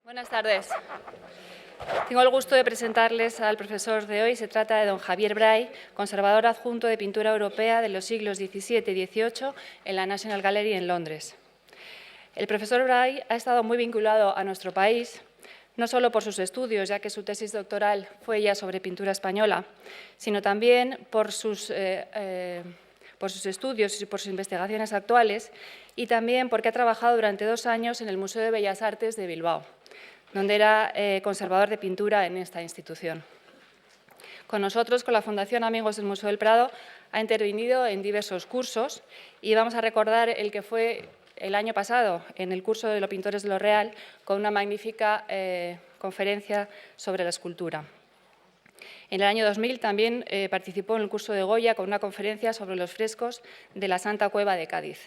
Buenas tardes. Tengo el gusto de presentarles al profesor de hoy. Se trata de don Javier Bray, conservador adjunto de pintura europea de los siglos XVII y XVIII en la National Gallery en Londres. El profesor Bray ha estado muy vinculado a nuestro país, no solo por sus estudios, ya que su tesis doctoral fue ya sobre pintura española, sino también por sus estudios y por sus investigaciones actuales, y también porque ha trabajado durante 2 años en el Museo de Bellas Artes de Bilbao, donde era conservador de pintura en esta institución. Con nosotros, con la Fundación Amigos del Museo del Prado, ha intervenido en diversos cursos y vamos a recordar el que fue el año pasado en el curso de los pintores de lo real con una magnífica conferencia sobre la escultura. En el año 2000 también participó en el curso de Goya con una conferencia sobre los frescos de la Santa Cueva de Cádiz.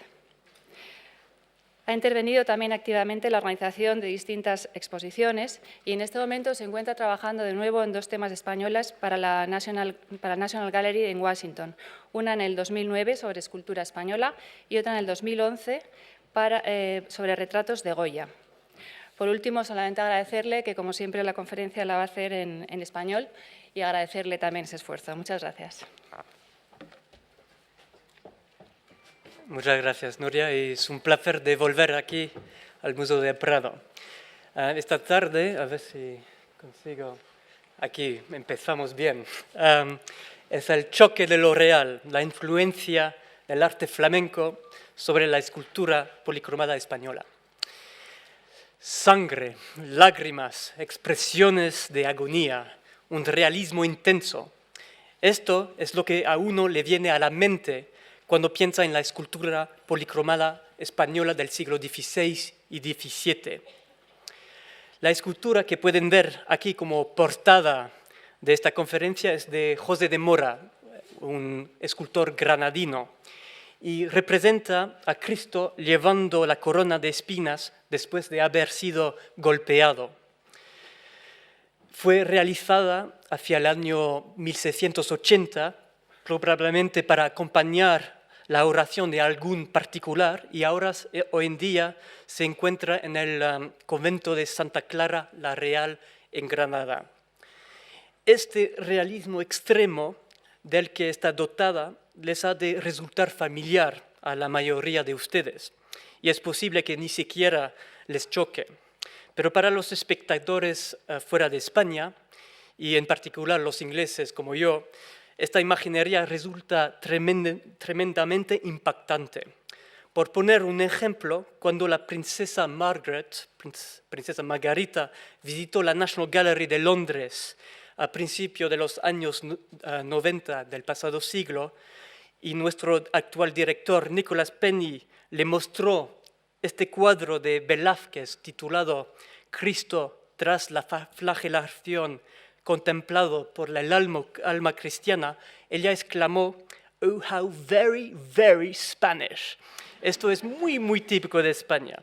Ha intervenido también activamente en la organización de distintas exposiciones y en este momento se encuentra trabajando de nuevo en 2 temas españolas para la National Gallery en Washington. Una en el 2009 sobre escultura española y otra en el 2011 sobre retratos de Goya. Por último, solamente agradecerle que, como siempre, la conferencia la va a hacer en español y agradecerle también ese esfuerzo. Muchas gracias. Muchas gracias, Nuria. Es un placer de volver aquí al Museo del Prado. Esta tarde, a ver si consigo... Aquí empezamos bien. Es el choque de lo real, la influencia del arte flamenco sobre la escultura policromada española. Sangre, lágrimas, expresiones de agonía, un realismo intenso. Esto es lo que a uno le viene a la mente cuando piensa en la escultura policromada española del siglo XVI y XVII. La escultura que pueden ver aquí como portada de esta conferencia es de José de Mora, un escultor granadino, y representa a Cristo llevando la corona de espinas después de haber sido golpeado. Fue realizada hacia el año 1680, probablemente para acompañar la oración de algún particular, y ahora, hoy en día, se encuentra en el convento de Santa Clara la Real en Granada. Este realismo extremo del que está dotada les ha de resultar familiar a la mayoría de ustedes, y es posible que ni siquiera les choque. Pero para los espectadores fuera de España, y en particular los ingleses como yo, esta imaginería resulta tremendamente impactante. Por poner un ejemplo, cuando la princesa Margarita, visitó la National Gallery de Londres a principios de los años 90 del pasado siglo, y nuestro actual director, Nicholas Penny, le mostró este cuadro de Velázquez titulado Cristo tras la flagelación, contemplado por el alma cristiana, ella exclamó, "Oh, how very, very Spanish". Esto es muy, muy típico de España.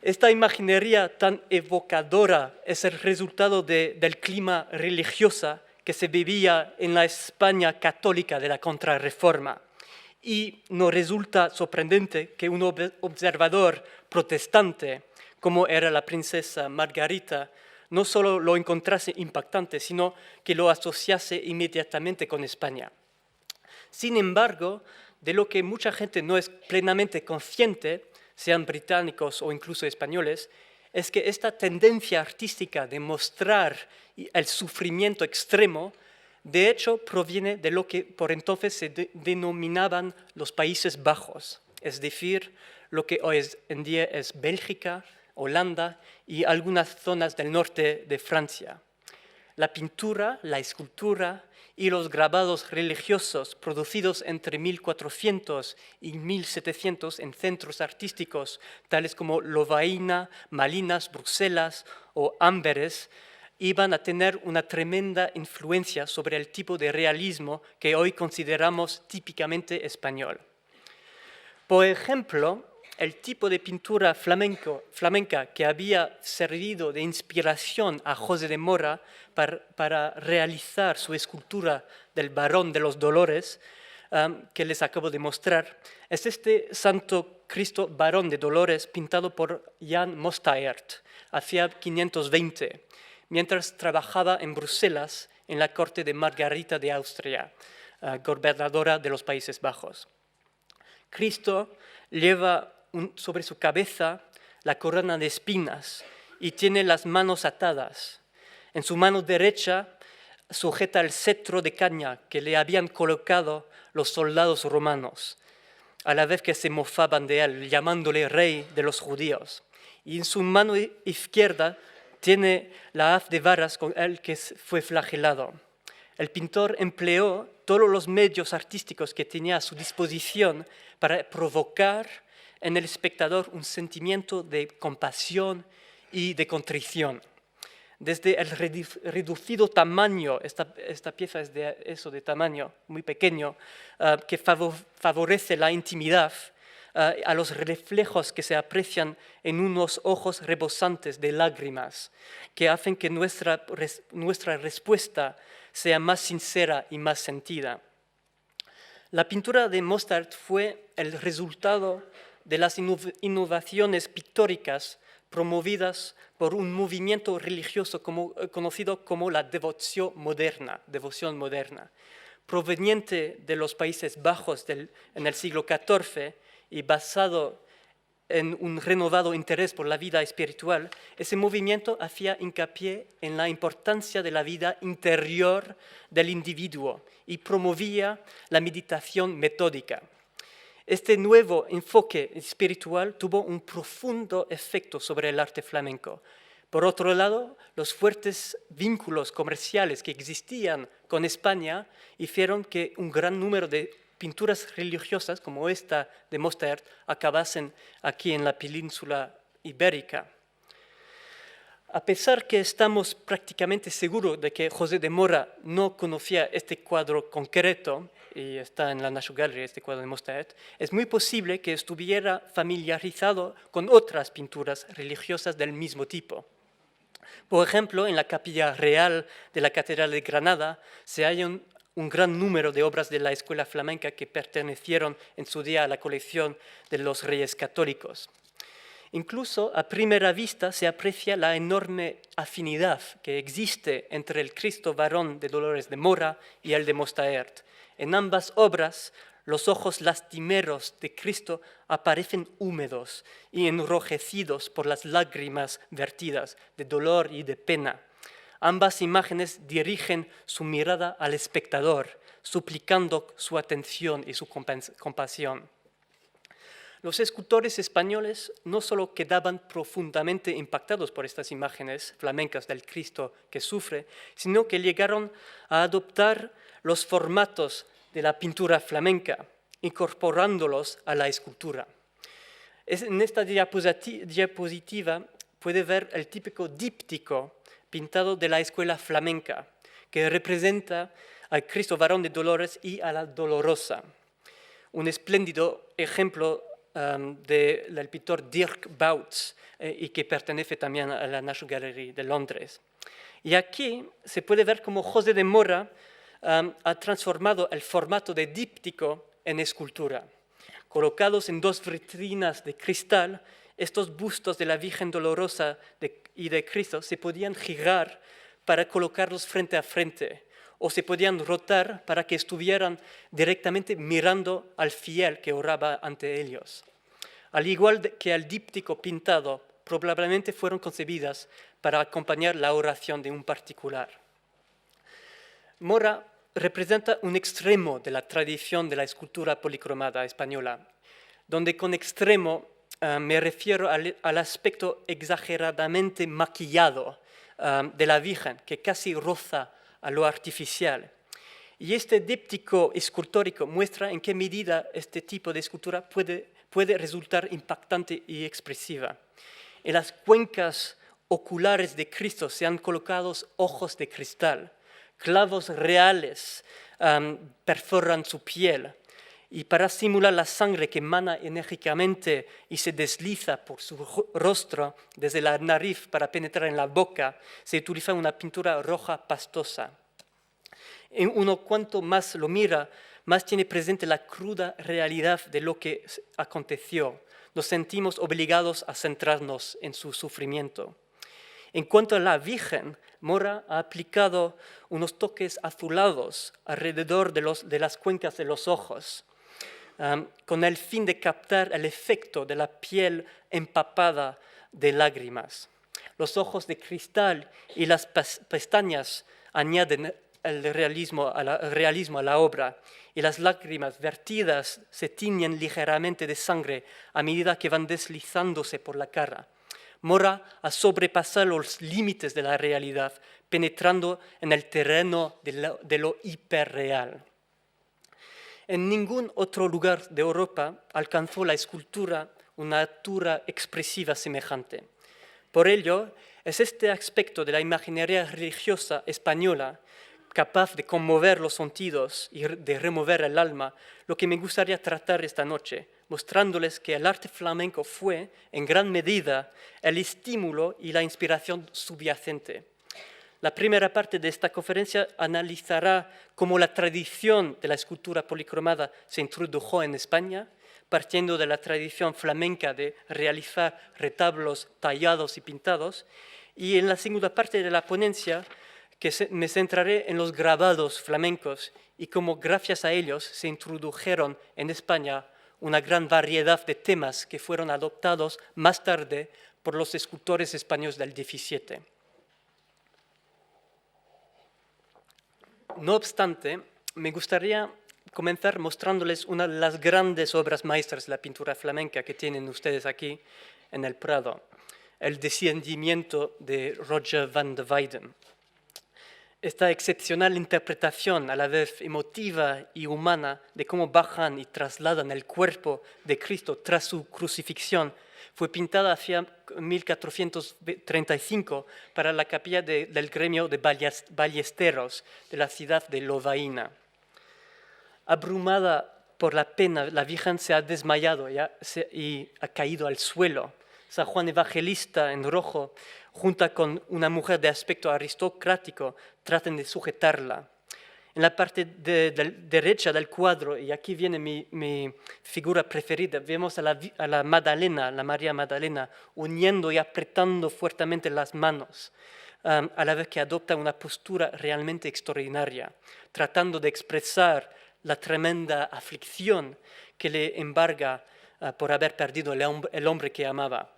Esta imaginería tan evocadora es el resultado del clima religioso que se vivía en la España católica de la Contrarreforma. Y no resulta sorprendente que un observador protestante, como era la princesa Margarita, no solo lo encontrase impactante, sino que lo asociase inmediatamente con España. Sin embargo, de lo que mucha gente no es plenamente consciente, sean británicos o incluso españoles, es que esta tendencia artística de mostrar el sufrimiento extremo, de hecho, proviene de lo que por entonces se denominaban los Países Bajos, es decir, lo que hoy en día es Bélgica, Holanda y algunas zonas del norte de Francia. La pintura, la escultura y los grabados religiosos producidos entre 1400 y 1700 en centros artísticos tales como Lovaina, Malinas, Bruselas o Amberes iban a tener una tremenda influencia sobre el tipo de realismo que hoy consideramos típicamente español. Por ejemplo, el tipo de pintura flamenca que había servido de inspiración a José de Mora para realizar su escultura del Varón de los Dolores, que les acabo de mostrar, es este Santo Cristo Varón de Dolores pintado por Jan Mostaert, hacia 520, mientras trabajaba en Bruselas en la corte de Margarita de Austria, gobernadora de los Países Bajos. Cristo lleva sobre su cabeza la corona de espinas y tiene las manos atadas. En su mano derecha sujeta el cetro de caña que le habían colocado los soldados romanos, a la vez que se mofaban de él, llamándole rey de los judíos. Y en su mano izquierda tiene la haz de varas con el que fue flagelado. El pintor empleó todos los medios artísticos que tenía a su disposición para provocar en el espectador un sentimiento de compasión y de contrición. Desde el reducido tamaño, esta pieza es de tamaño muy pequeño, que favorece la intimidad, a los reflejos que se aprecian en unos ojos rebosantes de lágrimas, que hacen que nuestra respuesta sea más sincera y más sentida. La pintura de Mozart fue el resultado de las innovaciones pictóricas promovidas por un movimiento religioso conocido como la devoción moderna, proveniente de los Países Bajos en el siglo XIV y basado en un renovado interés por la vida espiritual. Ese movimiento hacía hincapié en la importancia de la vida interior del individuo y promovía la meditación metódica. Este nuevo enfoque espiritual tuvo un profundo efecto sobre el arte flamenco. Por otro lado, los fuertes vínculos comerciales que existían con España hicieron que un gran número de pinturas religiosas como esta de Mozart acabasen aquí en la península ibérica. A pesar que estamos prácticamente seguros de que José de Mora no conocía este cuadro concreto, y está en la National Gallery este cuadro de Mozart, es muy posible que estuviera familiarizado con otras pinturas religiosas del mismo tipo. Por ejemplo, en la capilla real de la Catedral de Granada se hallan un gran número de obras de la escuela flamenca que pertenecieron en su día a la colección de los Reyes Católicos. Incluso a primera vista se aprecia la enorme afinidad que existe entre el Cristo varón de Dolores de Mora y el de Mozart. En ambas obras, los ojos lastimeros de Cristo aparecen húmedos y enrojecidos por las lágrimas vertidas de dolor y de pena. Ambas imágenes dirigen su mirada al espectador, suplicando su atención y su compasión. Los escultores españoles no solo quedaban profundamente impactados por estas imágenes flamencas del Cristo que sufre, sino que llegaron a adoptar los formatos de la pintura flamenca, incorporándolos a la escultura. En esta diapositiva puede ver el típico díptico pintado de la escuela flamenca, que representa al Cristo varón de Dolores y a la Dolorosa. Un espléndido ejemplo del pintor Dirk Bouts y que pertenece también a la National Gallery de Londres. Y aquí se puede ver cómo José de Mora ha transformado el formato de díptico en escultura. Colocados en dos vitrinas de cristal, estos bustos de la Virgen Dolorosa y de Cristo se podían girar para colocarlos frente a frente, o se podían rotar para que estuvieran directamente mirando al fiel que oraba ante ellos. Al igual que el díptico pintado, probablemente fueron concebidas para acompañar la oración de un particular. Mora representa un extremo de la tradición de la escultura policromada española, donde con extremo me refiero al aspecto exageradamente maquillado de la Virgen, que casi roza a lo artificial. Y este díptico escultórico muestra en qué medida este tipo de escultura puede resultar impactante y expresiva. En las cuencas oculares de Cristo se han colocado ojos de cristal, clavos reales perforan su piel, y para simular la sangre que emana enérgicamente y se desliza por su rostro desde la nariz para penetrar en la boca, se utiliza una pintura roja pastosa. Uno cuanto más lo mira, más tiene presente la cruda realidad de lo que aconteció. Nos sentimos obligados a centrarnos en su sufrimiento. En cuanto a la Virgen, Mora ha aplicado unos toques azulados alrededor de las cuencas de los ojos, con el fin de captar el efecto de la piel empapada de lágrimas. Los ojos de cristal y las pestañas añaden el realismo a la obra, y las lágrimas vertidas se tiñen ligeramente de sangre a medida que van deslizándose por la cara. Mora ha sobrepasado los límites de la realidad, penetrando en el terreno de lo hiperreal. En ningún otro lugar de Europa alcanzó la escultura una altura expresiva semejante. Por ello, es este aspecto de la imaginería religiosa española, capaz de conmover los sentidos y de remover el alma, lo que me gustaría tratar esta noche, mostrándoles que el arte flamenco fue, en gran medida, el estímulo y la inspiración subyacente. La primera parte de esta conferencia analizará cómo la tradición de la escultura policromada se introdujo en España, partiendo de la tradición flamenca de realizar retablos tallados y pintados, y en la segunda parte de la ponencia me centraré en los grabados flamencos y cómo gracias a ellos se introdujeron en España una gran variedad de temas que fueron adoptados más tarde por los escultores españoles del XVII. No obstante, me gustaría comenzar mostrándoles una de las grandes obras maestras de la pintura flamenca que tienen ustedes aquí en el Prado, el Descendimiento de Roger van der Weyden. Esta excepcional interpretación, a la vez emotiva y humana, de cómo bajan y trasladan el cuerpo de Cristo tras su crucifixión, fue pintada hacia 1435 para la capilla del gremio de ballesteros de la ciudad de Lovaina. Abrumada por la pena, la Virgen se ha desmayado y ha caído al suelo. San Juan Evangelista en rojo, junto con una mujer de aspecto aristocrático, tratan de sujetarla. En la parte derecha del cuadro, y aquí viene mi figura preferida, vemos a la Magdalena, la María Magdalena, uniendo y apretando fuertemente las manos, a la vez que adopta una postura realmente extraordinaria, tratando de expresar la tremenda aflicción que le embarga por haber perdido el hombre que amaba.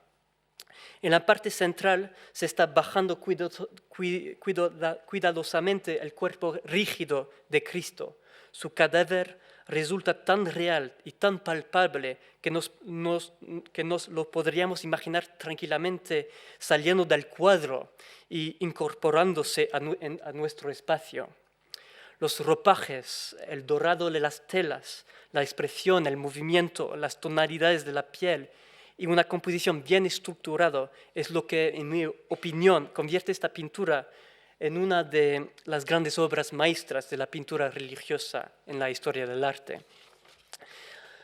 En la parte central se está bajando cuidadosamente el cuerpo rígido de Cristo. Su cadáver resulta tan real y tan palpable que nos lo podríamos imaginar tranquilamente saliendo del cuadro y incorporándose a nuestro espacio. Los ropajes, el dorado de las telas, la expresión, el movimiento, las tonalidades de la piel y una composición bien estructurada es lo que, en mi opinión, convierte esta pintura en una de las grandes obras maestras de la pintura religiosa en la historia del arte.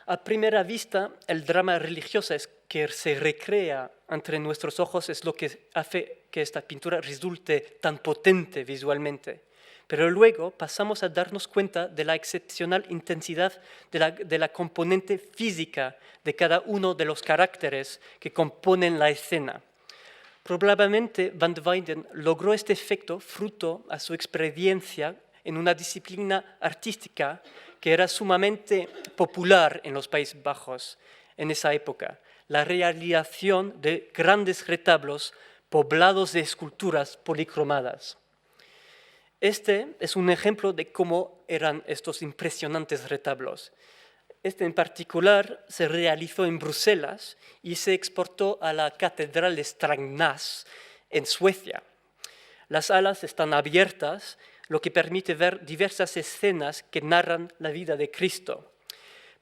A primera vista, el drama religioso que se recrea ante nuestros ojos es lo que hace que esta pintura resulte tan potente visualmente. Pero luego pasamos a darnos cuenta de la excepcional intensidad de la componente física de cada uno de los caracteres que componen la escena. Probablemente Van der Weyden logró este efecto fruto a su experiencia en una disciplina artística que era sumamente popular en los Países Bajos en esa época, la realización de grandes retablos poblados de esculturas policromadas. Este es un ejemplo de cómo eran estos impresionantes retablos. Este en particular se realizó en Bruselas y se exportó a la Catedral de Strängnäs en Suecia. Las alas están abiertas, lo que permite ver diversas escenas que narran la vida de Cristo.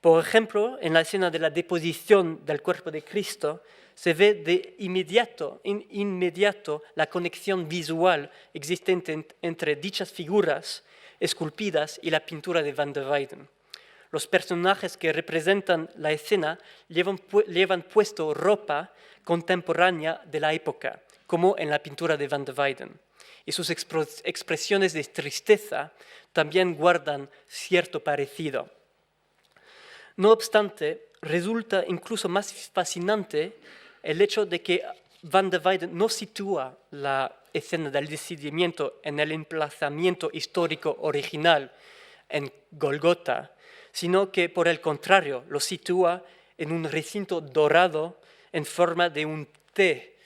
Por ejemplo, en la escena de la deposición del cuerpo de Cristo, se ve de inmediato la conexión visual existente entre dichas figuras esculpidas y la pintura de Van der Weyden. Los personajes que representan la escena llevan puesto ropa contemporánea de la época, como en la pintura de Van der Weyden. Y sus expresiones de tristeza también guardan cierto parecido. No obstante, resulta incluso más fascinante el hecho de que Van de Weyden no sitúa la escena del decidimiento en el emplazamiento histórico original en Golgota, sino que por el contrario lo sitúa en un recinto dorado en forma de un T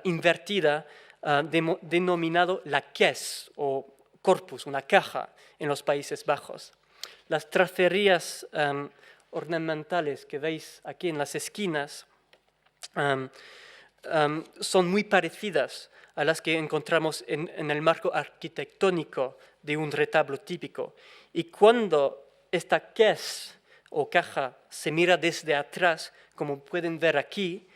invertida denominado la caisse o corpus, una caja en los Países Bajos. Las tracerías ornamentales que veis aquí en las esquinas son muy parecidas a las que encontramos en el marco arquitectónico de un retablo típico. Y cuando esta caisse o caja se mira desde atrás, como pueden ver aquí,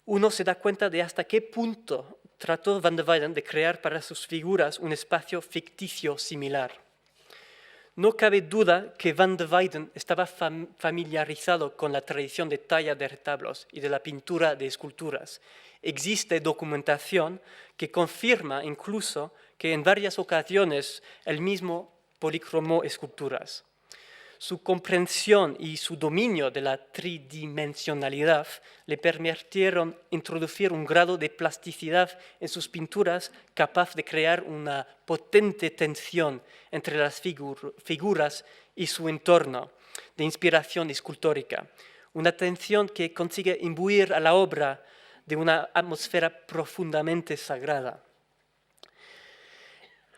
uno se da cuenta de hasta qué punto trató Van de Weyden de crear para sus figuras un espacio ficticio similar. No cabe duda que Van de Weyden estaba familiarizado con la tradición de talla de retablos y de la pintura de esculturas. Existe documentación que confirma incluso que en varias ocasiones él mismo policromó esculturas. Su comprensión y su dominio de la tridimensionalidad le permitieron introducir un grado de plasticidad en sus pinturas capaz de crear una potente tensión entre las figuras y su entorno de inspiración escultórica, una tensión que consigue imbuir a la obra de una atmósfera profundamente sagrada.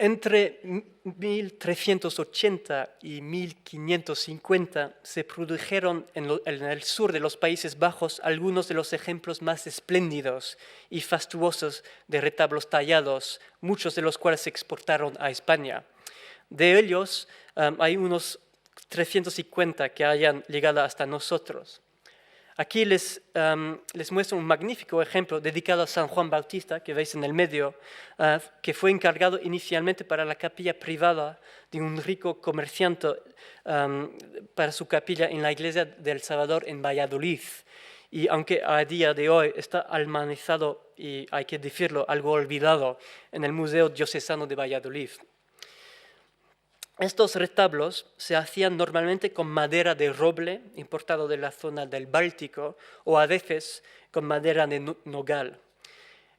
Entre 1380 y 1550 se produjeron en el sur de los Países Bajos algunos de los ejemplos más espléndidos y fastuosos de retablos tallados, muchos de los cuales se exportaron a España. De ellos hay unos 350 que hayan llegado hasta nosotros. Aquí les muestro un magnífico ejemplo dedicado a San Juan Bautista, que veis en el medio, que fue encargado inicialmente para la capilla privada de un rico comerciante para su capilla en la iglesia del Salvador en Valladolid. Y aunque a día de hoy está almacenado, y hay que decirlo, algo olvidado, en el Museo Diocesano de Valladolid. Estos retablos se hacían normalmente con madera de roble, importado de la zona del Báltico, o a veces con madera de nogal.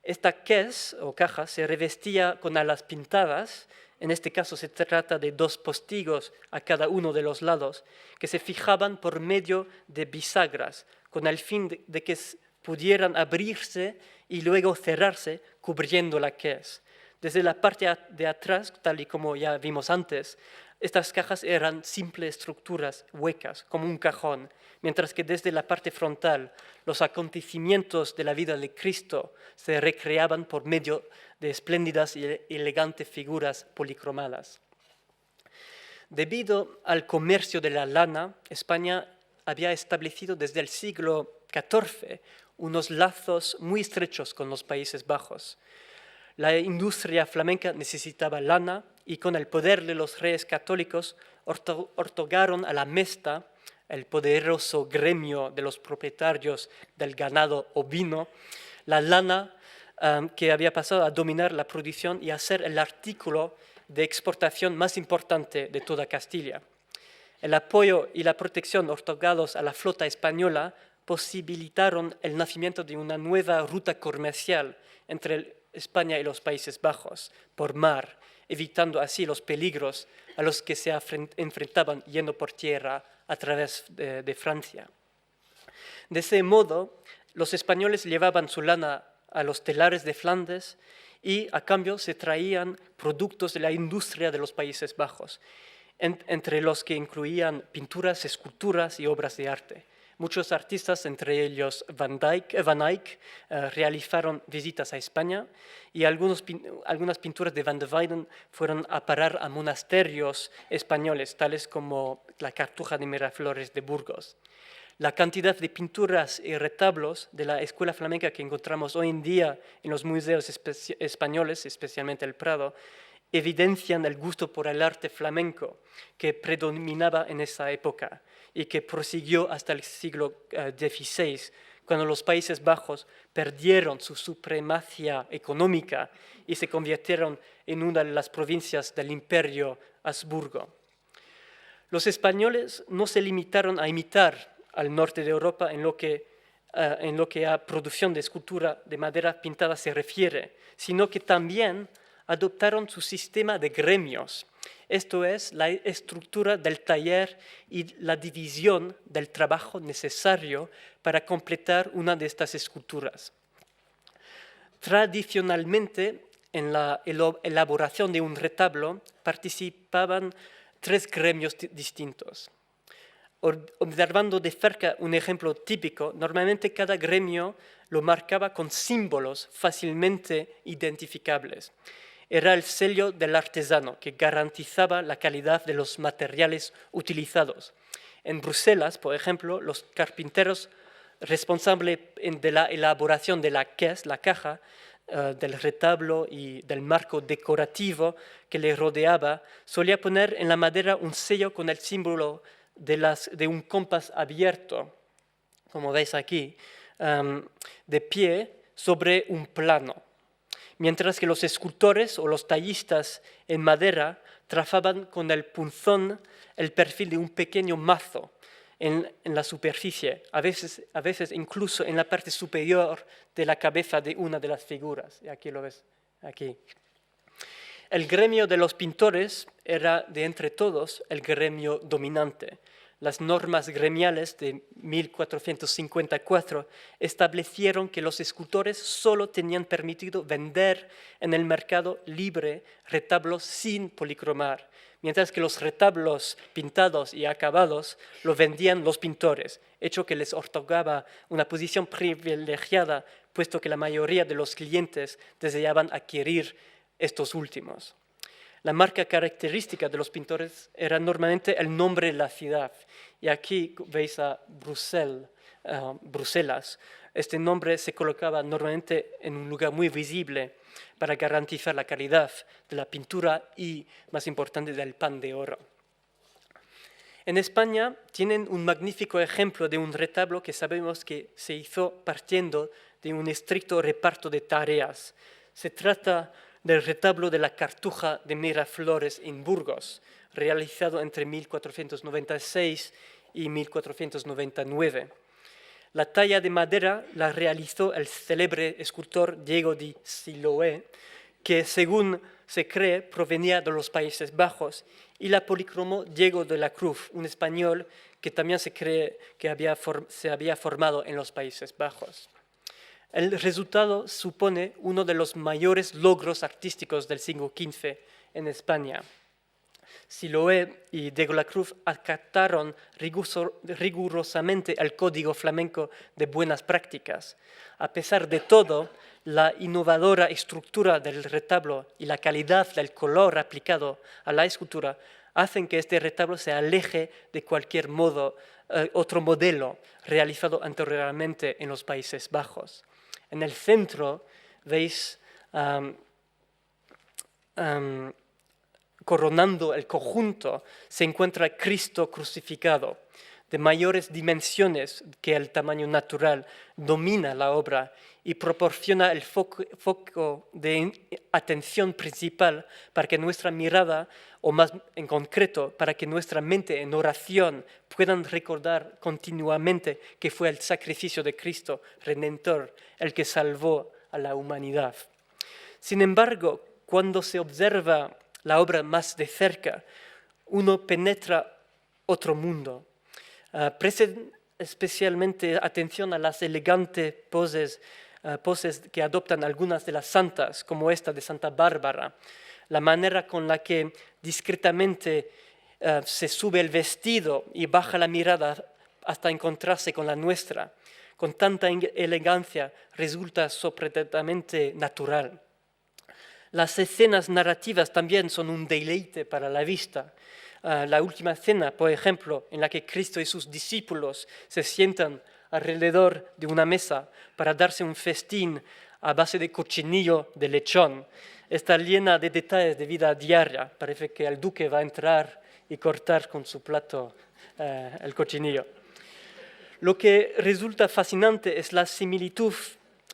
Esta caisse o caja se revestía con alas pintadas, en este caso se trata de 2 postigos a cada uno de los lados, que se fijaban por medio de bisagras, con el fin de que pudieran abrirse y luego cerrarse cubriendo la caisse. Desde la parte de atrás, tal y como ya vimos antes, estas cajas eran simples estructuras huecas, como un cajón, mientras que desde la parte frontal los acontecimientos de la vida de Cristo se recreaban por medio de espléndidas y elegantes figuras policromadas. Debido al comercio de la lana, España había establecido desde el siglo XIV unos lazos muy estrechos con los Países Bajos. La industria flamenca necesitaba lana y con el poder de los reyes católicos otorgaron a la Mesta, el poderoso gremio de los propietarios del ganado ovino, la lana que había pasado a dominar la producción y a ser el artículo de exportación más importante de toda Castilla. El apoyo y la protección otorgados a la flota española posibilitaron el nacimiento de una nueva ruta comercial entre España y los Países Bajos por mar, evitando así los peligros a los que se enfrentaban yendo por tierra a través de Francia. De ese modo, los españoles llevaban su lana a los telares de Flandes y a cambio se traían productos de la industria de los Países Bajos, entre los que incluían pinturas, esculturas y obras de arte. Muchos artistas, entre ellos Van Eyck, realizaron visitas a España y algunas pinturas de Van de Weyden fueron a parar a monasterios españoles, tales como la Cartuja de Miraflores de Burgos. La cantidad de pinturas y retablos de la escuela flamenca que encontramos hoy en día en los museos españoles, especialmente el Prado, evidencian el gusto por el arte flamenco que predominaba en esa época y que prosiguió hasta el siglo XVI, cuando los Países Bajos perdieron su supremacía económica y se convirtieron en una de las provincias del Imperio Habsburgo. Los españoles no se limitaron a imitar al norte de Europa en lo que en lo que a producción de escultura de madera pintada se refiere, sino que también adoptaron su sistema de gremios, esto es, la estructura del taller y la división del trabajo necesario para completar una de estas esculturas. Tradicionalmente, en la elaboración de un retablo participaban 3 gremios distintos. Observando de cerca un ejemplo típico, normalmente cada gremio lo marcaba con símbolos fácilmente identificables. Era el sello del artesano que garantizaba la calidad de los materiales utilizados. En Bruselas, por ejemplo, los carpinteros responsables de la elaboración de la caja, del retablo y del marco decorativo que le rodeaba, solía poner en la madera un sello con el símbolo de un compás abierto, como veis aquí, de pie sobre un plano, mientras que los escultores o los tallistas en madera trazaban con el punzón el perfil de un pequeño mazo en la superficie, a veces incluso en la parte superior de la cabeza de una de las figuras. Y aquí lo ves, aquí. El gremio de los pintores era, de entre todos, el gremio dominante. Las normas gremiales de 1454 establecieron que los escultores solo tenían permitido vender en el mercado libre retablos sin policromar, mientras que los retablos pintados y acabados lo vendían los pintores, hecho que les otorgaba una posición privilegiada, puesto que la mayoría de los clientes deseaban adquirir estos últimos. La marca característica de los pintores era normalmente el nombre de la ciudad. Y aquí veis a Bruselas. Este nombre se colocaba normalmente en un lugar muy visible para garantizar la calidad de la pintura y, más importante, del pan de oro. En España tienen un magnífico ejemplo de un retablo que sabemos que se hizo partiendo de un estricto reparto de tareas. Se trata del retablo de la Cartuja de Miraflores en Burgos, realizado entre 1496 y 1499. La talla de madera la realizó el célebre escultor Diego de Siloé, que según se cree provenía de los Países Bajos, y la policromó Diego de la Cruz, un español que también se cree que se había formado en los Países Bajos. El resultado supone uno de los mayores logros artísticos del siglo XV en España. Siloé y Diego de la Cruz acataron rigurosamente el código flamenco de buenas prácticas. A pesar de todo, la innovadora estructura del retablo y la calidad del color aplicado a la escultura hacen que este retablo se aleje de cualquier otro modelo realizado anteriormente en los Países Bajos. En el centro veis coronando el conjunto se encuentra Cristo crucificado, de mayores dimensiones que el tamaño natural, domina la obra y proporciona el foco de atención principal para que nuestra mirada, o más en concreto, para que nuestra mente en oración puedan recordar continuamente que fue el sacrificio de Cristo Redentor el que salvó a la humanidad. Sin embargo, cuando se observa la obra más de cerca, uno penetra otro mundo. Presten especialmente atención a las elegantes poses que adoptan algunas de las santas, como esta de Santa Bárbara, la manera con la que discretamente se sube el vestido y baja la mirada hasta encontrarse con la nuestra, con tanta elegancia, resulta sorprendentemente natural. Las escenas narrativas también son un deleite para la vista. La última cena, por ejemplo, en la que Cristo y sus discípulos se sientan alrededor de una mesa para darse un festín a base de cochinillo de lechón, está llena de detalles de vida diaria. Parece que el duque va a entrar y cortar con su plato el cochinillo. Lo que resulta fascinante es la similitud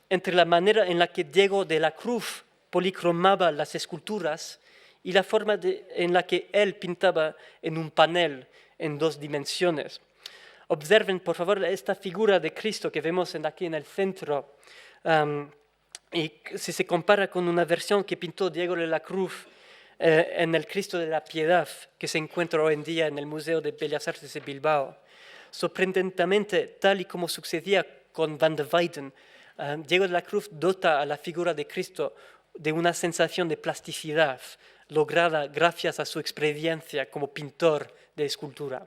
entre la manera en la que Diego de la Cruz policromaba las esculturas y la forma en la que él pintaba en un panel en 2 dimensiones. Observen, por favor, esta figura de Cristo que vemos aquí en el centro. Y si se compara con una versión que pintó Diego de la Cruz en el Cristo de la Piedad, que se encuentra hoy en día en el Museo de Bellas Artes de Bilbao. Sorprendentemente, tal y como sucedía con Van der Weyden, Diego de la Cruz dota a la figura de Cristo de una sensación de plasticidad, lograda gracias a su experiencia como pintor de escultura.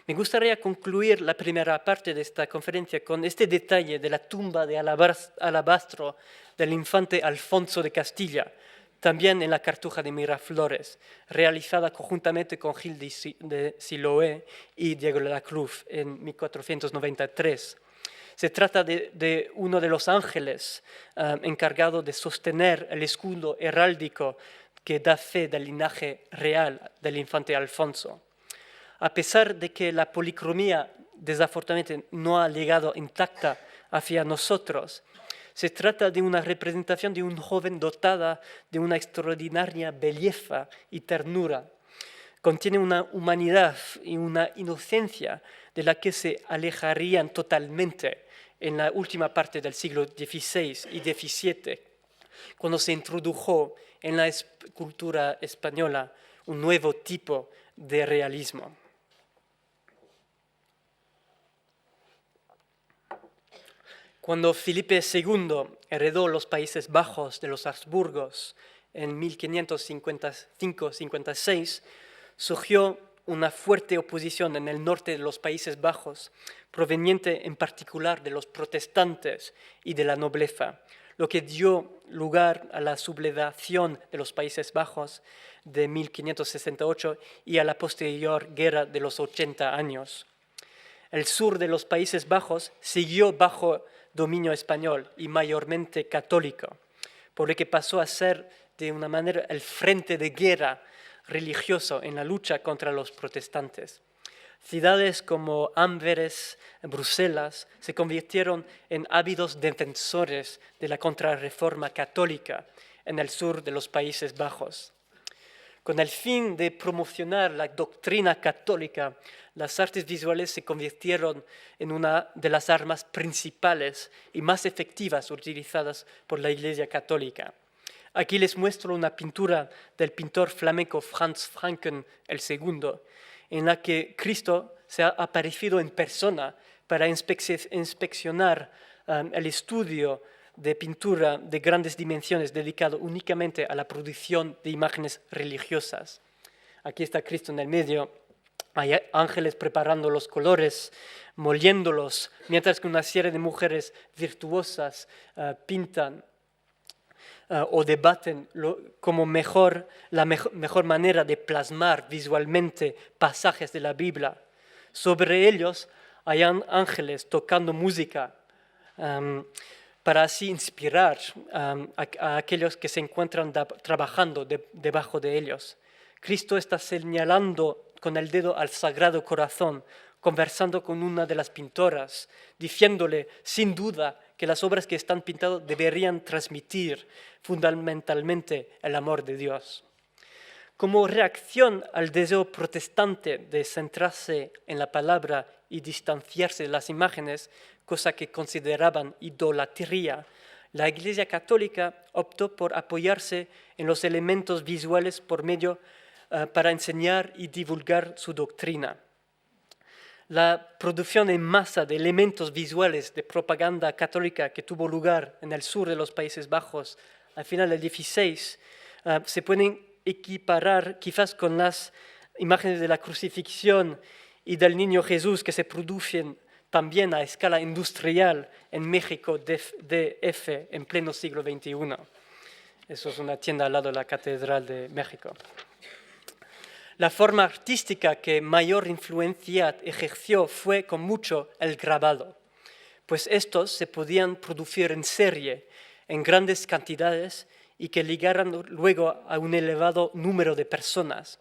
Me gustaría concluir la primera parte de esta conferencia con este detalle de la tumba de alabastro del infante Alfonso de Castilla, también en la Cartuja de Miraflores, realizada conjuntamente con Gil de Siloé y Diego de la Cruz en 1493. Se trata de uno de los ángeles encargado de sostener el escudo heráldico que da fe del linaje real del infante Alfonso. A pesar de que la policromía desafortunadamente no ha llegado intacta hacia nosotros, se trata de una representación de un joven dotada de una extraordinaria belleza y ternura. Contiene una humanidad y una inocencia de la que se alejarían totalmente en la última parte del siglo XVI y XVII, cuando se introdujo en la escultura española un nuevo tipo de realismo. Cuando Felipe II heredó los Países Bajos de los Habsburgos en 1555-56, surgió una fuerte oposición en el norte de los Países Bajos, proveniente en particular de los protestantes y de la nobleza, lo que dio lugar a la sublevación de los Países Bajos de 1568 y a la posterior guerra de los 80 años. El sur de los Países Bajos siguió bajo dominio español y mayormente católico, por lo que pasó a ser de una manera el frente de guerra religioso en la lucha contra los protestantes. Ciudades como Amberes, Bruselas, se convirtieron en ávidos defensores de la contrarreforma católica en el sur de los Países Bajos. Con el fin de promocionar la doctrina católica, las artes visuales se convirtieron en una de las armas principales y más efectivas utilizadas por la Iglesia Católica. Aquí les muestro una pintura del pintor flamenco Franz Franken II, en la que Cristo se ha aparecido en persona para inspeccionar el estudio de pintura de grandes dimensiones dedicado únicamente a la producción de imágenes religiosas. Aquí está Cristo en el medio, hay ángeles preparando los colores, moliéndolos, mientras que una serie de mujeres virtuosas pintan o debaten como la mejor manera de plasmar visualmente pasajes de la Biblia. Sobre ellos hay ángeles tocando música, para así inspirar a aquellos que se encuentran trabajando debajo de ellos. Cristo está señalando con el dedo al Sagrado Corazón, conversando con una de las pintoras, diciéndole sin duda que las obras que están pintadas deberían transmitir fundamentalmente el amor de Dios. Como reacción al deseo protestante de centrarse en la palabra y distanciarse de las imágenes, cosa que consideraban idolatría, la Iglesia Católica optó por apoyarse en los elementos visuales para enseñar y divulgar su doctrina. La producción en masa de elementos visuales de propaganda católica que tuvo lugar en el sur de los Países Bajos al final del XVI se pueden equiparar quizás con las imágenes de la crucifixión y del niño Jesús que se producen también a escala industrial en México DF en pleno siglo XXI. Eso es una tienda al lado de la Catedral de México. La forma artística que mayor influencia ejerció fue con mucho el grabado, pues estos se podían producir en serie, en grandes cantidades y que ligaran luego a un elevado número de personas.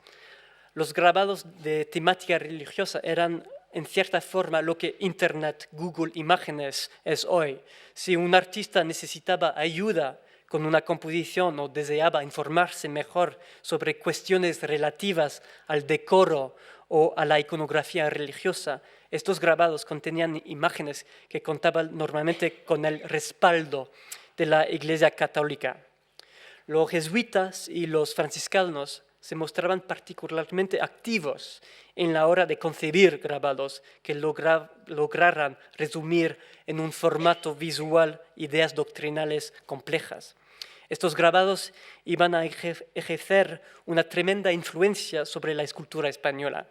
Los grabados de temática religiosa eran en cierta forma lo que Internet, Google Imágenes es hoy. Si un artista necesitaba ayuda con una composición o deseaba informarse mejor sobre cuestiones relativas al decoro o a la iconografía religiosa, estos grabados contenían imágenes que contaban normalmente con el respaldo de la Iglesia Católica. Los jesuitas y los franciscanos se mostraban particularmente activos en la hora de concebir grabados que lograran resumir en un formato visual ideas doctrinales complejas. Estos grabados iban a ejercer una tremenda influencia sobre la escultura española.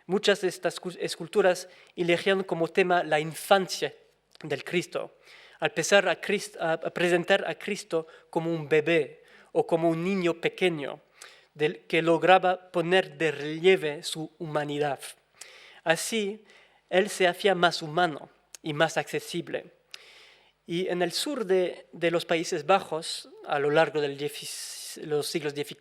Muchas de estas esculturas elegían como tema la infancia del Cristo, al empezar a presentar a Cristo como un bebé o como un niño pequeño, que lograba poner de relieve su humanidad. Así, él se hacía más humano y más accesible. Y en el sur de los Países Bajos, a lo largo de los siglos XIV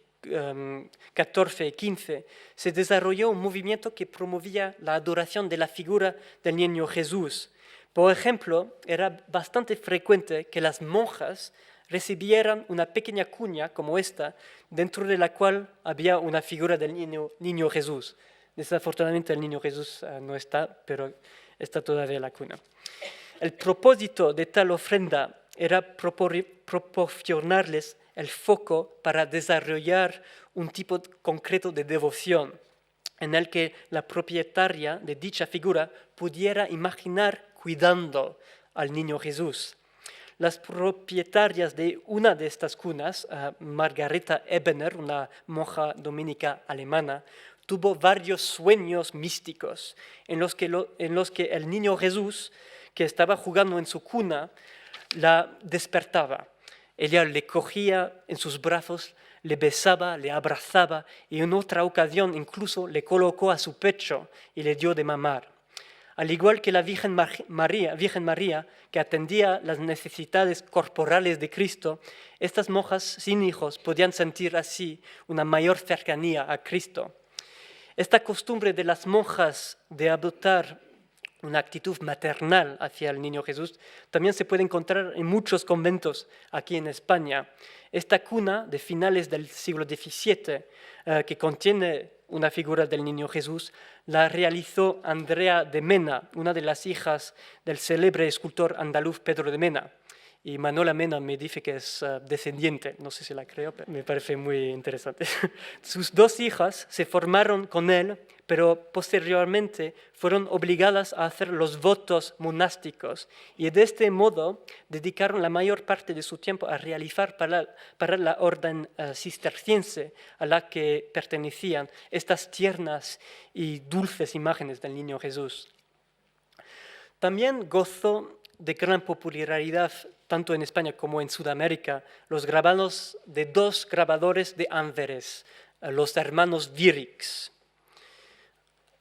y XV, se desarrolló un movimiento que promovía la adoración de la figura del niño Jesús. Por ejemplo, era bastante frecuente que las monjas recibieran una pequeña cuña como esta, dentro de la cual había una figura del niño Jesús. Desafortunadamente el niño Jesús no está, pero está todavía la cuna. El propósito de tal ofrenda era proporcionarles el foco para desarrollar un tipo concreto de devoción, en el que la propietaria de dicha figura pudiera imaginar cuidando al niño Jesús. Las propietarias de una de estas cunas, Margareta Ebener, una monja dominica alemana, tuvo varios sueños místicos en los que el niño Jesús, que estaba jugando en su cuna, la despertaba. Ella le cogía en sus brazos, le besaba, le abrazaba y en otra ocasión incluso le colocó a su pecho y le dio de mamar. Al igual que la Virgen María, que atendía las necesidades corporales de Cristo, estas monjas sin hijos podían sentir así una mayor cercanía a Cristo. Esta costumbre de las monjas de adoptar una actitud maternal hacia el niño Jesús también se puede encontrar en muchos conventos aquí en España. Esta cuna de finales del siglo XVII, que contiene una figura del niño Jesús, la realizó Andrea de Mena, una de las hijas del célebre escultor andaluz Pedro de Mena. Y Manuela Mena me dice que es descendiente, no sé si la creo, pero me parece muy interesante. Sus dos hijas se formaron con él, pero posteriormente fueron obligadas a hacer los votos monásticos y de este modo dedicaron la mayor parte de su tiempo a realizar para la orden cisterciense a la que pertenecían estas tiernas y dulces imágenes del niño Jesús. También gozó de gran popularidad, tanto en España como en Sudamérica, los grabados de dos grabadores de Amberes, los hermanos Wierix.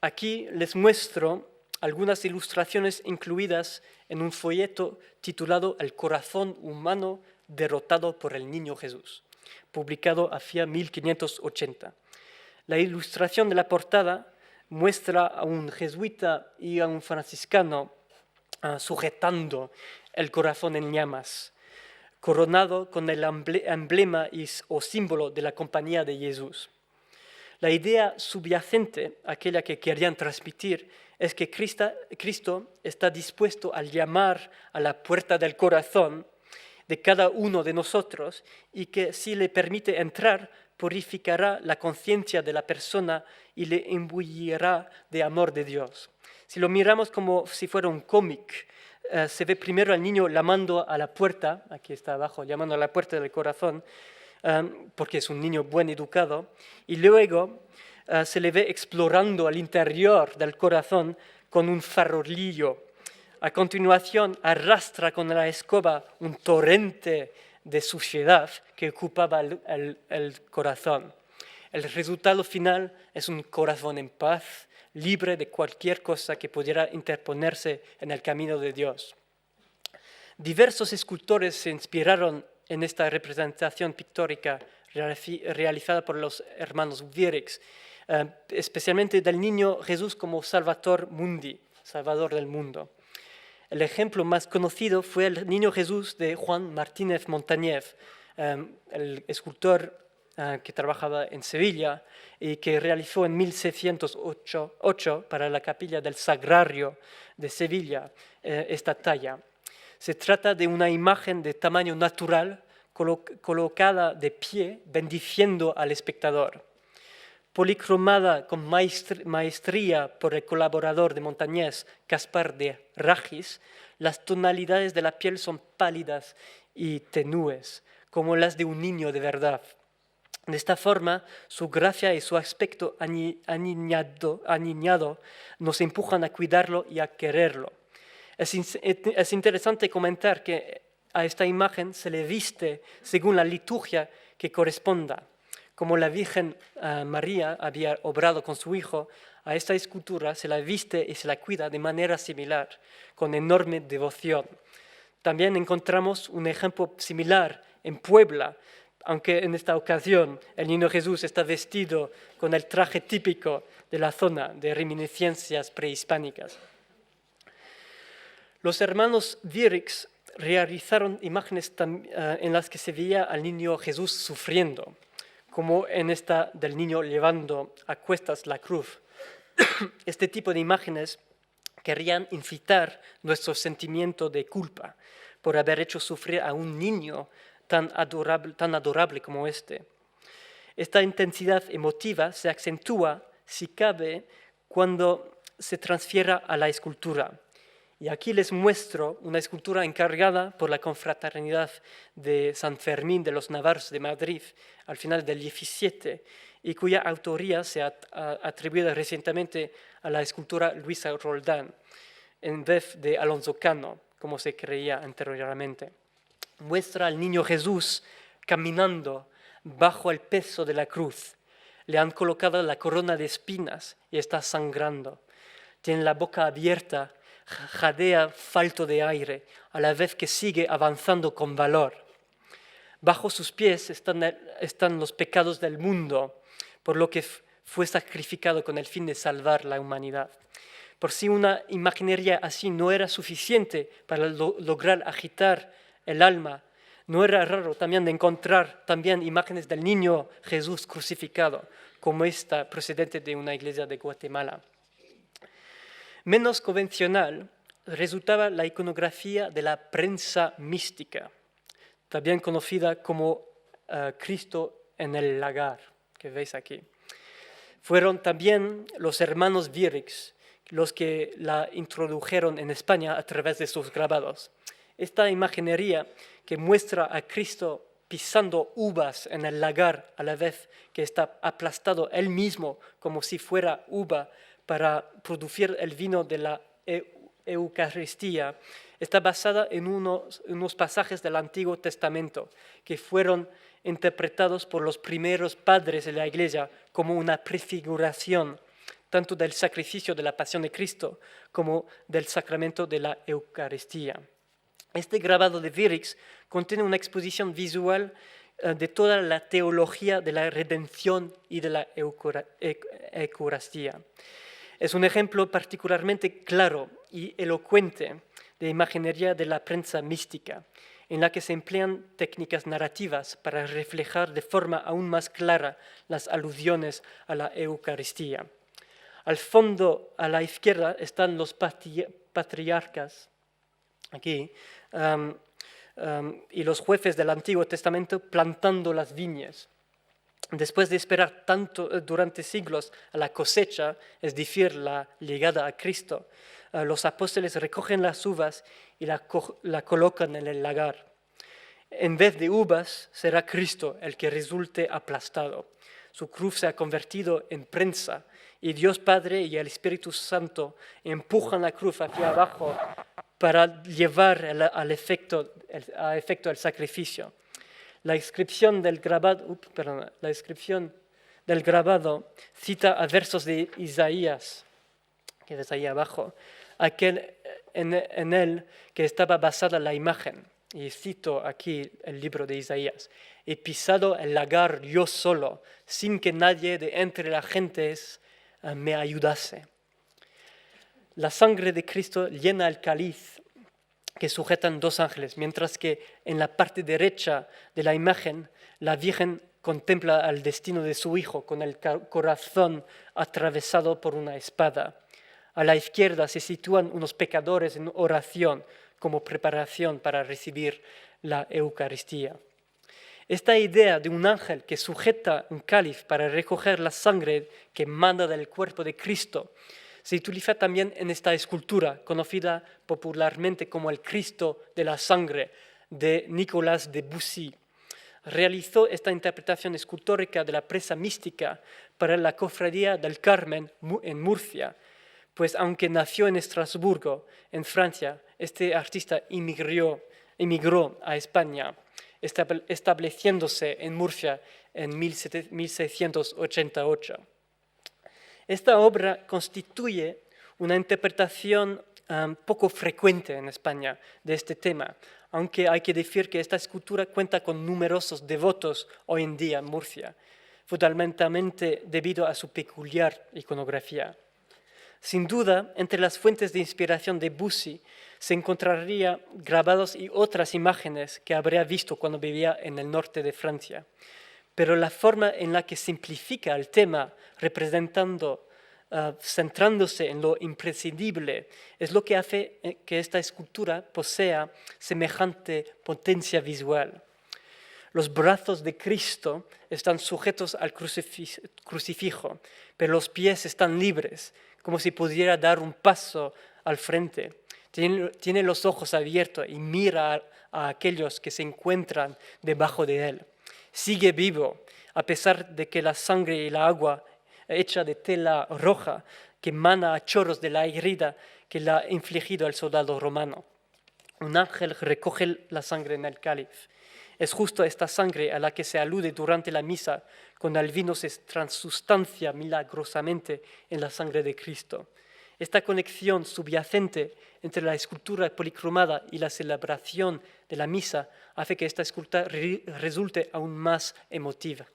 Aquí les muestro algunas ilustraciones incluidas en un folleto titulado El corazón humano derrotado por el niño Jesús, publicado hacia 1580. La ilustración de la portada muestra a un jesuita y a un franciscano sujetando el corazón en llamas, coronado con el emblema o símbolo de la compañía de Jesús. La idea subyacente, aquella que querían transmitir, es que Cristo está dispuesto a llamar a la puerta del corazón de cada uno de nosotros y que si le permite entrar, purificará la conciencia de la persona y le imbuirá de amor de Dios. Si lo miramos como si fuera un cómic, se ve primero al niño llamando a la puerta, aquí está abajo, llamando a la puerta del corazón, porque es un niño bien educado, y luego se le ve explorando al interior del corazón con un farolillo. A continuación arrastra con la escoba un torrente de suciedad que ocupaba el corazón. El resultado final es un corazón en paz, libre de cualquier cosa que pudiera interponerse en el camino de Dios. Diversos escultores se inspiraron en esta representación pictórica realizada por los hermanos Wierix, especialmente del niño Jesús como Salvator Mundi, Salvador del mundo. El ejemplo más conocido fue el niño Jesús de Juan Martínez Montañez, el escultor que trabajaba en Sevilla y que realizó en 1608 para la capilla del Sagrario de Sevilla esta talla. Se trata de una imagen de tamaño natural colocada de pie, bendiciendo al espectador. Policromada con maestría por el colaborador de Montañés, Caspar de Ragis, las tonalidades de la piel son pálidas y tenues, como las de un niño de verdad. De esta forma, su gracia y su aspecto aniñado nos empujan a cuidarlo y a quererlo. Es interesante comentar que a esta imagen se le viste según la liturgia que corresponda. Como la Virgen María había obrado con su Hijo, a esta escultura se la viste y se la cuida de manera similar, con enorme devoción. También encontramos un ejemplo similar en Puebla, aunque en esta ocasión el Niño Jesús está vestido con el traje típico de la zona de reminiscencias prehispánicas. Los hermanos Wierix realizaron imágenes en las que se veía al Niño Jesús sufriendo, como en esta del niño llevando a cuestas la cruz. Este tipo de imágenes querían incitar nuestro sentimiento de culpa por haber hecho sufrir a un niño tan adorable como este. Esta intensidad emotiva se acentúa, si cabe, cuando se transfiere a la escultura. Y aquí les muestro una escultura encargada por la Confraternidad de San Fermín de los Navarros de Madrid al final del 17 y cuya autoría se ha atribuido recientemente a la escultura Luisa Roldán en vez de Alonso Cano, como se creía anteriormente. Muestra al Niño Jesús caminando bajo el peso de la cruz. Le han colocado la corona de espinas y está sangrando. Tiene la boca abierta, jadea falto de aire, a la vez que sigue avanzando con valor. Bajo sus pies están los pecados del mundo, por lo que fue sacrificado con el fin de salvar la humanidad. Por si una imaginería así no era suficiente para lograr agitar el alma, no era raro también de encontrar también imágenes del Niño Jesús crucificado, como esta procedente de una iglesia de Guatemala. Menos convencional resultaba la iconografía de la prensa mística, también conocida como Cristo en el lagar, que veis aquí. Fueron también los hermanos Wierix los que la introdujeron en España a través de sus grabados. Esta imaginería que muestra a Cristo pisando uvas en el lagar a la vez que está aplastado él mismo como si fuera uva para producir el vino de la Eucaristía, está basada en unos pasajes del Antiguo Testamento que fueron interpretados por los primeros padres de la Iglesia como una prefiguración tanto del sacrificio de la pasión de Cristo como del sacramento de la Eucaristía. Este grabado de Wierix contiene una exposición visual de toda la teología de la redención y de la Eucaristía. Es un ejemplo particularmente claro y elocuente de imaginería de la prensa mística, en la que se emplean técnicas narrativas para reflejar de forma aún más clara las alusiones a la Eucaristía. Al fondo, a la izquierda, están los patriarcas, aquí, y los jueces del Antiguo Testamento plantando las viñas. Después de esperar tanto durante siglos a la cosecha, es decir, la llegada a Cristo, los apóstoles recogen las uvas y la colocan en el lagar. En vez de uvas, será Cristo el que resulte aplastado. Su cruz se ha convertido en prensa y Dios Padre y el Espíritu Santo empujan la cruz hacia abajo para llevar a efecto el sacrificio. La inscripción del grabado cita a versos de Isaías, que ves ahí abajo, aquel en él que estaba basada la imagen. Y cito aquí el libro de Isaías. He pisado el lagar yo solo, sin que nadie de entre las gentes me ayudase. La sangre de Cristo llena el cáliz que sujetan dos ángeles, mientras que en la parte derecha de la imagen la Virgen contempla el destino de su hijo con el corazón atravesado por una espada. A la izquierda se sitúan unos pecadores en oración como preparación para recibir la Eucaristía. Esta idea de un ángel que sujeta un cáliz para recoger la sangre que manda del cuerpo de Cristo se utiliza también en esta escultura, conocida popularmente como el Cristo de la Sangre, de Nicolas de Bussy. Realizó esta interpretación escultórica de la presa mística para la Cofradía del Carmen en Murcia, pues aunque nació en Estrasburgo, en Francia, este artista emigró a España, estableciéndose en Murcia en 1688. Esta obra constituye una interpretación poco frecuente en España de este tema, aunque hay que decir que esta escultura cuenta con numerosos devotos hoy en día en Murcia, fundamentalmente debido a su peculiar iconografía. Sin duda, entre las fuentes de inspiración de Bussy se encontraría grabados y otras imágenes que habría visto cuando vivía en el norte de Francia. Pero la forma en la que simplifica el tema, centrándose en lo imprescindible, es lo que hace que esta escultura posea semejante potencia visual. Los brazos de Cristo están sujetos al crucifijo, pero los pies están libres, como si pudiera dar un paso al frente. Tiene los ojos abiertos y mira a aquellos que se encuentran debajo de él. Sigue vivo, a pesar de que la sangre y la agua hecha de tela roja que mana a chorros de la herida que le ha infligido el soldado romano. Un ángel recoge la sangre en el cáliz. Es justo esta sangre a la que se alude durante la misa, cuando el vino se transustancia milagrosamente en la sangre de Cristo. Esta conexión subyacente entre la escultura policromada y la celebración de la misa hace que esta escultura resulte aún más emotiva.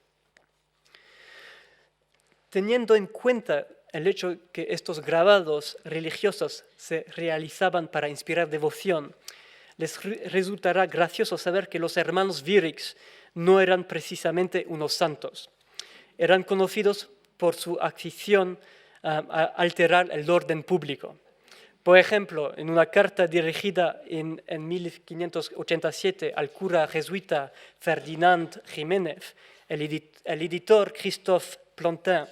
Teniendo en cuenta el hecho que estos grabados religiosos se realizaban para inspirar devoción, les resultará gracioso saber que los hermanos Wierix no eran precisamente unos santos. Eran conocidos por su afición a alterar el orden público. Por ejemplo, en una carta dirigida en 1587 al cura jesuita Ferdinand Jiménez, el editor Christophe Plantin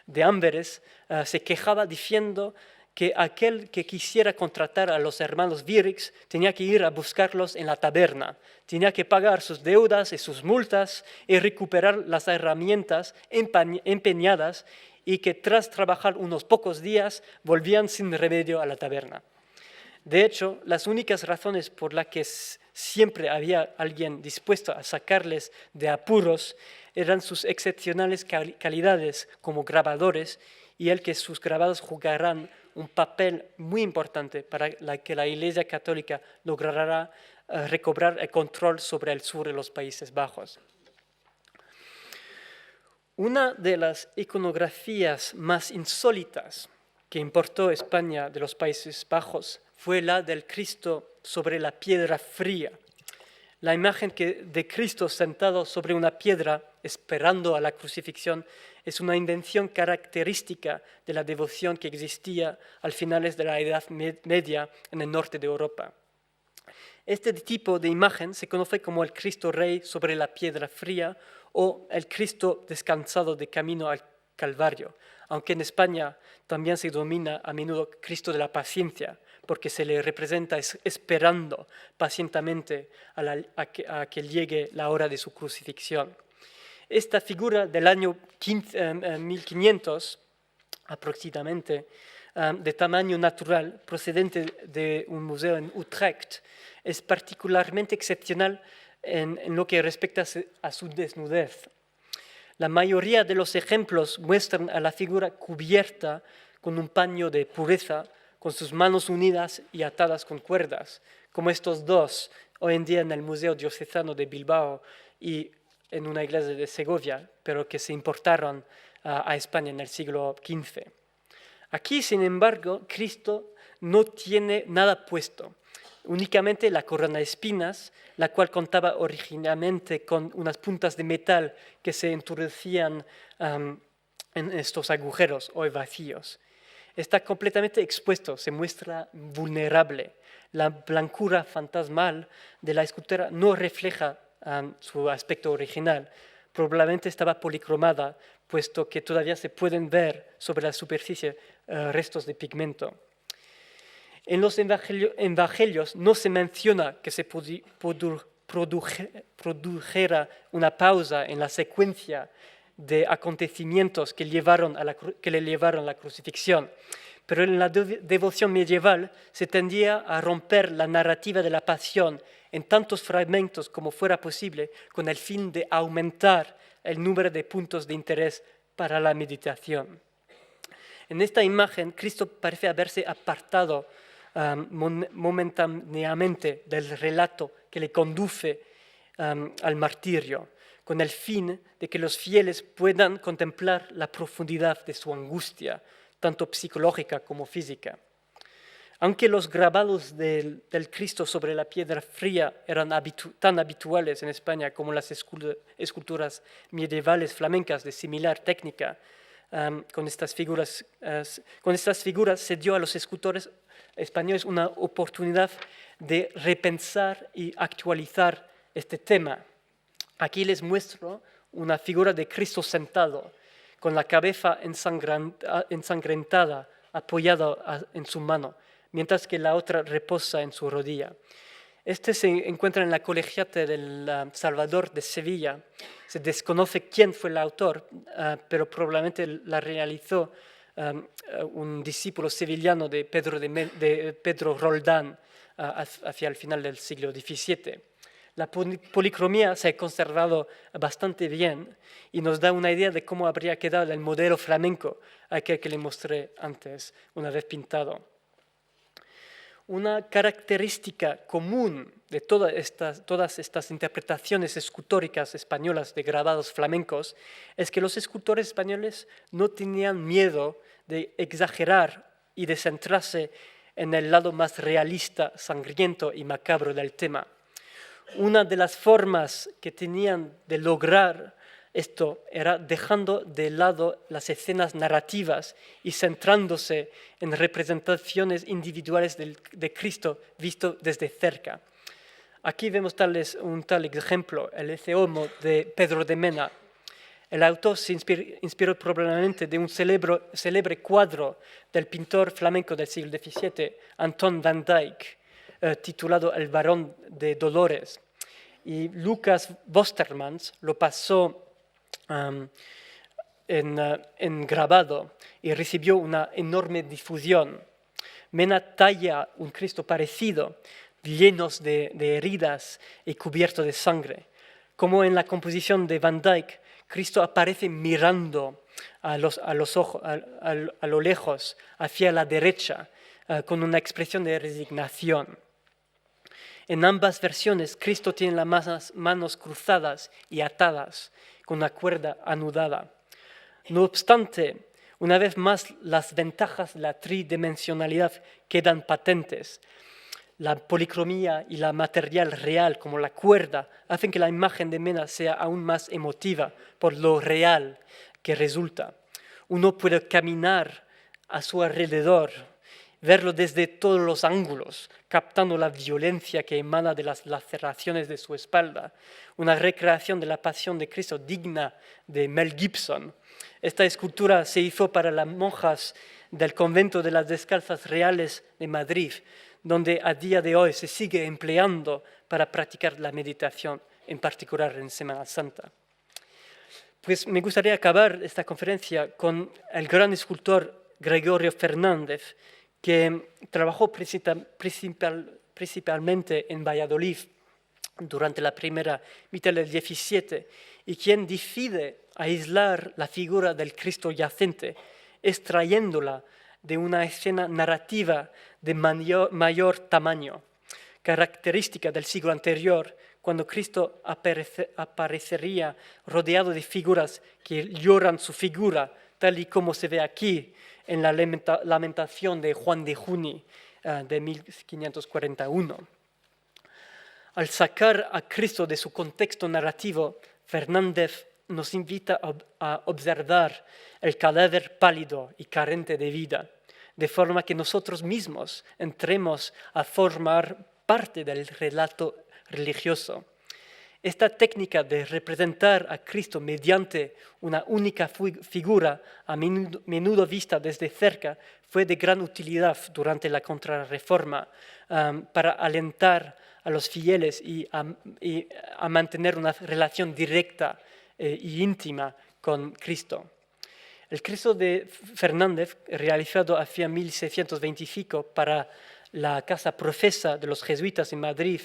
de Amberes se quejaba diciendo que aquel que quisiera contratar a los hermanos Wierix tenía que ir a buscarlos en la taberna, tenía que pagar sus deudas y sus multas y recuperar las herramientas empeñadas, y que tras trabajar unos pocos días volvían sin remedio a la taberna. De hecho, las únicas razones por las que siempre había alguien dispuesto a sacarles de apuros eran sus excepcionales calidades como grabadores y el que sus grabados jugarán un papel muy importante para que la Iglesia Católica logrará recobrar el control sobre el sur de los Países Bajos. Una de las iconografías más insólitas que importó España de los Países Bajos fue la del Cristo sobre la piedra fría. La imagen de Cristo sentado sobre una piedra esperando a la crucifixión es una invención característica de la devoción que existía al finales de la Edad Media en el norte de Europa. Este tipo de imagen se conoce como el Cristo Rey sobre la piedra fría o el Cristo descansado de camino al Calvario, aunque en España también se denomina a menudo Cristo de la paciencia, porque se le representa esperando pacientemente a que llegue la hora de su crucifixión. Esta figura del año 1500 aproximadamente, de tamaño natural, procedente de un museo en Utrecht, es particularmente excepcional en lo que respecta a su desnudez. La mayoría de los ejemplos muestran a la figura cubierta con un paño de pureza, con sus manos unidas y atadas con cuerdas, como estos dos hoy en día en el Museo Diocesano de Bilbao y en una iglesia de Segovia, pero que se importaron a España en el siglo XV. Aquí, sin embargo, Cristo no tiene nada puesto. únicamente la corona de espinas, la cual contaba originalmente con unas puntas de metal que se introducían en estos agujeros hoy vacíos. Está completamente expuesto, se muestra vulnerable. La blancura fantasmal de la escultura no refleja su aspecto original. Probablemente estaba policromada, puesto que todavía se pueden ver sobre la superficie restos de pigmento. En los evangelios no se menciona que se produjera una pausa en la secuencia de acontecimientos que le llevaron a la crucifixión, pero en la devoción medieval se tendía a romper la narrativa de la pasión en tantos fragmentos como fuera posible, con el fin de aumentar el número de puntos de interés para la meditación. En esta imagen, Cristo parece haberse apartado momentáneamente del relato que le conduce al martirio, con el fin de que los fieles puedan contemplar la profundidad de su angustia, tanto psicológica como física. Aunque los grabados del Cristo sobre la piedra fría eran tan habituales en España como las esculturas medievales flamencas de similar técnica, con estas figuras se dio a los escultores españoles una oportunidad de repensar y actualizar este tema. Aquí les muestro una figura de Cristo sentado, con la cabeza ensangrentada, apoyada en su mano, mientras que la otra reposa en su rodilla. Este se encuentra en la Colegiata del Salvador de Sevilla. Se desconoce quién fue el autor, pero probablemente la realizó un discípulo sevillano de Pedro Roldán hacia el final del siglo XVII. La policromía se ha conservado bastante bien y nos da una idea de cómo habría quedado el modelo flamenco, aquel que le mostré antes, una vez pintado. Una característica común de todas estas interpretaciones escultóricas españolas de grabados flamencos es que los escultores españoles no tenían miedo de exagerar y de centrarse en el lado más realista, sangriento y macabro del tema. Una de las formas que tenían de lograr esto era dejando de lado las escenas narrativas y centrándose en representaciones individuales de Cristo visto desde cerca. Aquí vemos un tal ejemplo, el Ecce Homo de Pedro de Mena. El autor se inspiró probablemente de un célebre cuadro del pintor flamenco del siglo XVII, Anton van Dyck, titulado El Varón de Dolores. Y Lucas Wostermans lo pasó en grabado y recibió una enorme difusión. Mena talla un Cristo parecido, llenos de heridas y cubierto de sangre. Como en la composición de Van Dyck, Cristo aparece mirando a lo lejos, hacia la derecha, con una expresión de resignación. En ambas versiones, Cristo tiene las manos cruzadas y atadas, con una cuerda anudada. No obstante, una vez más, las ventajas de la tridimensionalidad quedan patentes. La policromía y la material real, como la cuerda, hacen que la imagen de Mena sea aún más emotiva por lo real que resulta. Uno puede caminar a su alrededor, verlo desde todos los ángulos, captando la violencia que emana de las laceraciones de su espalda. Una recreación de la pasión de Cristo digna de Mel Gibson. Esta escultura se hizo para las monjas del convento de las Descalzas Reales de Madrid, donde a día de hoy se sigue empleando para practicar la meditación, en particular en Semana Santa. Pues me gustaría acabar esta conferencia con el gran escultor Gregorio Fernández, que trabajó principalmente en Valladolid durante la primera mitad del XVII y quien decide aislar la figura del Cristo yacente, extrayéndola de una escena narrativa de mayor tamaño, característica del siglo anterior, cuando Cristo aparecería rodeado de figuras que lloran su figura, tal y como se ve aquí en la lamentación de Juan de Juni, de 1541. Al sacar a Cristo de su contexto narrativo, Fernández nos invita a observar el cadáver pálido y carente de vida, de forma que nosotros mismos entremos a formar parte del relato religioso. Esta técnica de representar a Cristo mediante una única figura, a menudo vista desde cerca, fue de gran utilidad durante la Contrarreforma para alentar a los fieles y a mantener una relación directa e íntima con Cristo. El Cristo de Fernández, realizado hacia 1625 para la Casa Profesa de los Jesuitas en Madrid,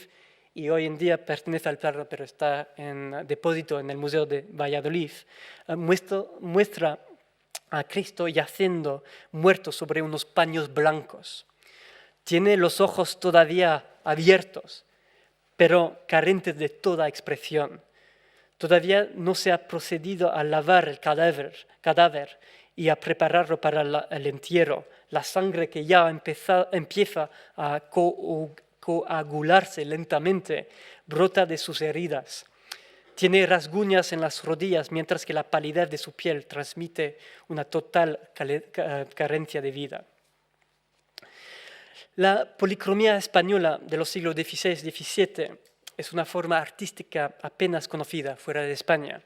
y hoy en día pertenece al Prado, pero está en depósito en el Museo de Valladolid, muestra a Cristo yacendo muerto sobre unos paños blancos. Tiene los ojos todavía abiertos, pero carentes de toda expresión. Todavía no se ha procedido a lavar el cadáver y a prepararlo para el entierro. La sangre que ya empieza a coagularse lentamente brota de sus heridas. Tiene rasguñas en las rodillas, mientras que la palidez de su piel transmite una total carencia de vida. La policromía española de los siglos XVI y XVII es una forma artística apenas conocida fuera de España.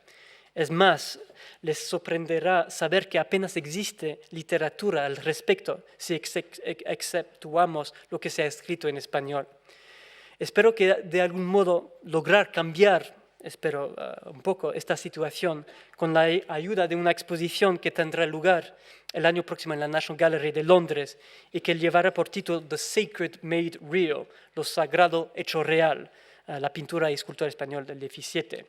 Es más, les sorprenderá saber que apenas existe literatura al respecto si exceptuamos lo que se ha escrito en español. Espero que de algún modo lograr cambiar, un poco esta situación con la ayuda de una exposición que tendrá lugar el año próximo en la National Gallery de Londres y que llevará por título The Sacred Made Real, lo sagrado hecho real, la pintura y escultura española del XVII.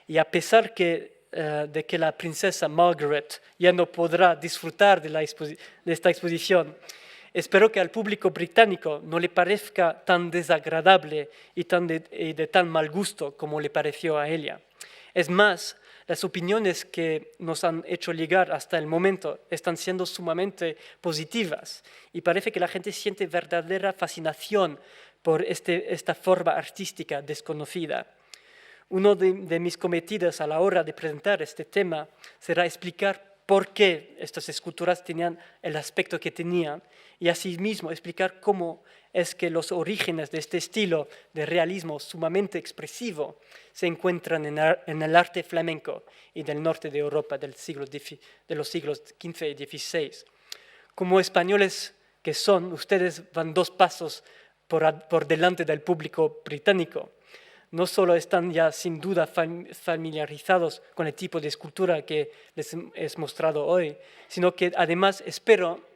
Y a pesar de que la princesa Margaret ya no podrá disfrutar de esta exposición, espero que al público británico no le parezca tan desagradable y de tan mal gusto como le pareció a ella. Es más, las opiniones que nos han hecho llegar hasta el momento están siendo sumamente positivas y parece que la gente siente verdadera fascinación por esta forma artística desconocida. Uno de mis cometidos a la hora de presentar este tema será explicar por qué estas esculturas tenían el aspecto que tenían y asimismo explicar cómo es que los orígenes de este estilo de realismo sumamente expresivo se encuentran en el arte flamenco y del norte de Europa de los siglos XV y XVI. Como españoles que son, ustedes van 2 pasos por delante del público británico. No solo están ya sin duda familiarizados con el tipo de escultura que les he mostrado hoy, sino que además espero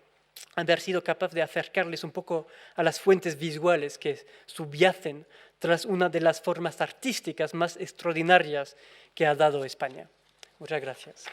haber sido capaz de acercarles un poco a las fuentes visuales que subyacen tras una de las formas artísticas más extraordinarias que ha dado España. Muchas gracias.